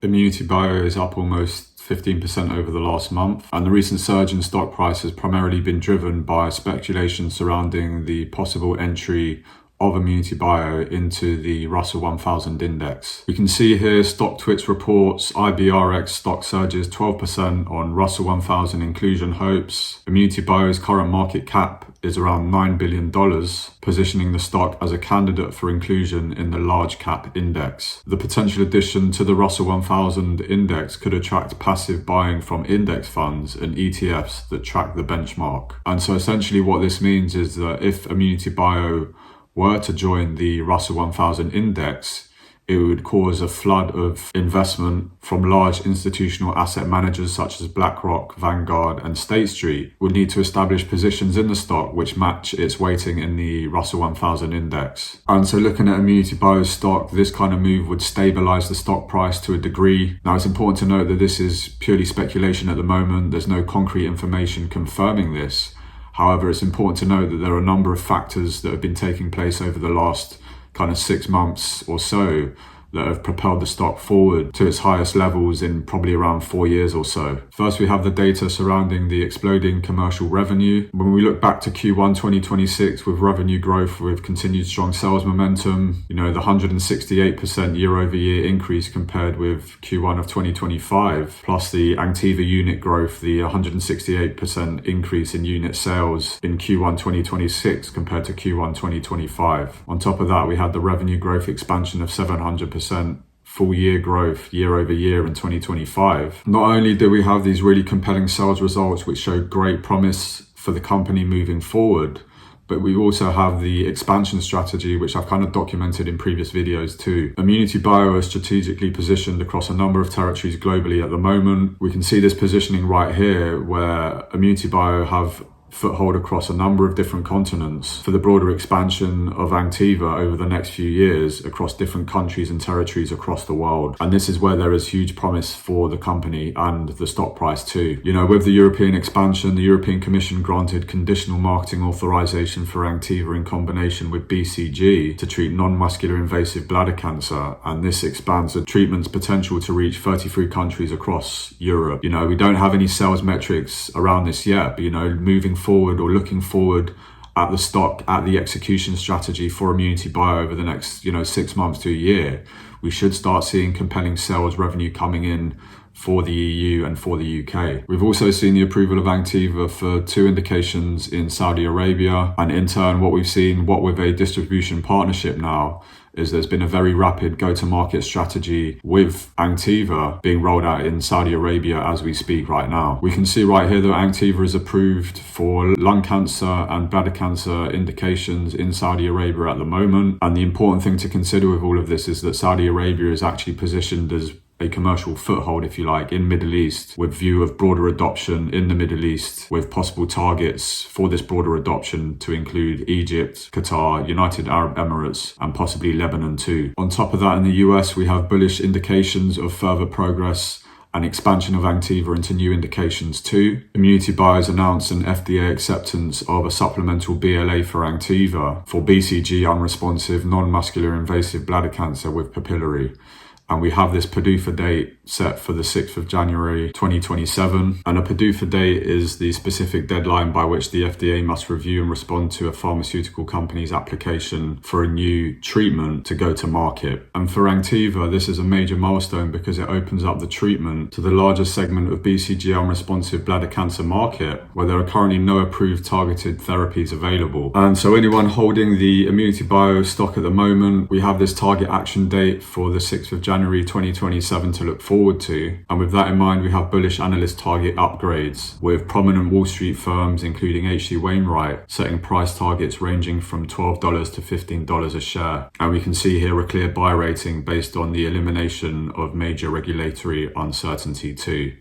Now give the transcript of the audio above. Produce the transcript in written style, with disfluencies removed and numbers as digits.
ImmunityBio is up almost 15% over the last month, and the recent surge in stock price has primarily been driven by speculation surrounding the possible entry of ImmunityBio into the Russell 1000 index. We can see here StockTwits reports IBRX stock surges 12% on Russell 1000 inclusion hopes. ImmunityBio's current market cap is around $9 billion, positioning the stock as a candidate for inclusion in the large cap index. The potential addition to the Russell 1000 index could attract passive buying from index funds and ETFs that track the benchmark. And so essentially what this means is that if ImmunityBio were to join the Russell 1000 index, it would cause a flood of investment from large institutional asset managers such as BlackRock, Vanguard, and State Street would need to establish positions in the stock which match its weighting in the Russell 1000 index. And so looking at ImmunityBio's stock, this kind of move would stabilize the stock price to a degree. Now it's important to note that this is purely speculation at the moment. There's no concrete information confirming this. However, it's important to note that there are a number of factors that have been taking place over the last kind of 6 months or so that have propelled the stock forward to its highest levels in probably around 4 years or so. First, we have the data surrounding the exploding commercial revenue. When we look back to Q1 2026 with revenue growth with continued strong sales momentum, the 168% year-over-year increase compared with Q1 of 2025, plus the ANKTIVA unit growth, the 168% increase in unit sales in Q1 2026 compared to Q1 2025. On top of that, we had the revenue growth expansion of 700% full year growth year over year in 2025. Not only do we have these really compelling sales results which show great promise for the company moving forward, but we also have the expansion strategy, which I've kind of documented in previous videos too. ImmunityBio is strategically positioned across a number of territories globally at the moment. We can see this positioning right here where ImmunityBio have foothold across a number of different continents for the broader expansion of ANKTIVA over the next few years across different countries and territories across the world. And this is where there is huge promise for the company and the stock price too. With the European expansion, the European Commission granted conditional marketing authorization for ANKTIVA in combination with BCG to treat non-muscular invasive bladder cancer, and this expands the treatment's potential to reach 33 countries across Europe. We don't have any sales metrics around this yet, but moving forward or looking forward at the stock, at the execution strategy for ImmunityBio over the next 6 months to a year, we should start seeing compelling sales revenue coming in for the EU and for the UK. We've also seen the approval of ANKTIVA for 2 indications in Saudi Arabia, and in turn what we've seen, what with a distribution partnership now, is there's been a very rapid go-to-market strategy with ANKTIVA being rolled out in Saudi Arabia as we speak right now. We can see right here that ANKTIVA is approved for lung cancer and bladder cancer indications in Saudi Arabia at the moment. And the important thing to consider with all of this is that Saudi Arabia is actually positioned as a commercial foothold, if you like, in Middle East, with view of broader adoption in the Middle East, with possible targets for this broader adoption to include Egypt, Qatar, United Arab Emirates, and possibly Lebanon too. On top of that, in the US, we have bullish indications of further progress and expansion of ANKTIVA into new indications too. ImmunityBio has announced an FDA acceptance of a supplemental BLA for ANKTIVA for BCG unresponsive non-muscular invasive bladder cancer with papillary. And we have this PDUFA date set for the 6th of January 2027. And a PDUFA date is the specific deadline by which the FDA must review and respond to a pharmaceutical company's application for a new treatment to go to market. And for ANKTIVA, this is a major milestone because it opens up the treatment to the largest segment of BCG unresponsive bladder cancer market, where there are currently no approved targeted therapies available. And so anyone holding the ImmunityBio stock at the moment, we have this target action date for the 6th of January 2027 to look forward to. And with that in mind, we have bullish analyst target upgrades with prominent Wall Street firms including H.C. Wainwright setting price targets ranging from $12 to $15 a share. And we can see here a clear buy rating based on the elimination of major regulatory uncertainty too.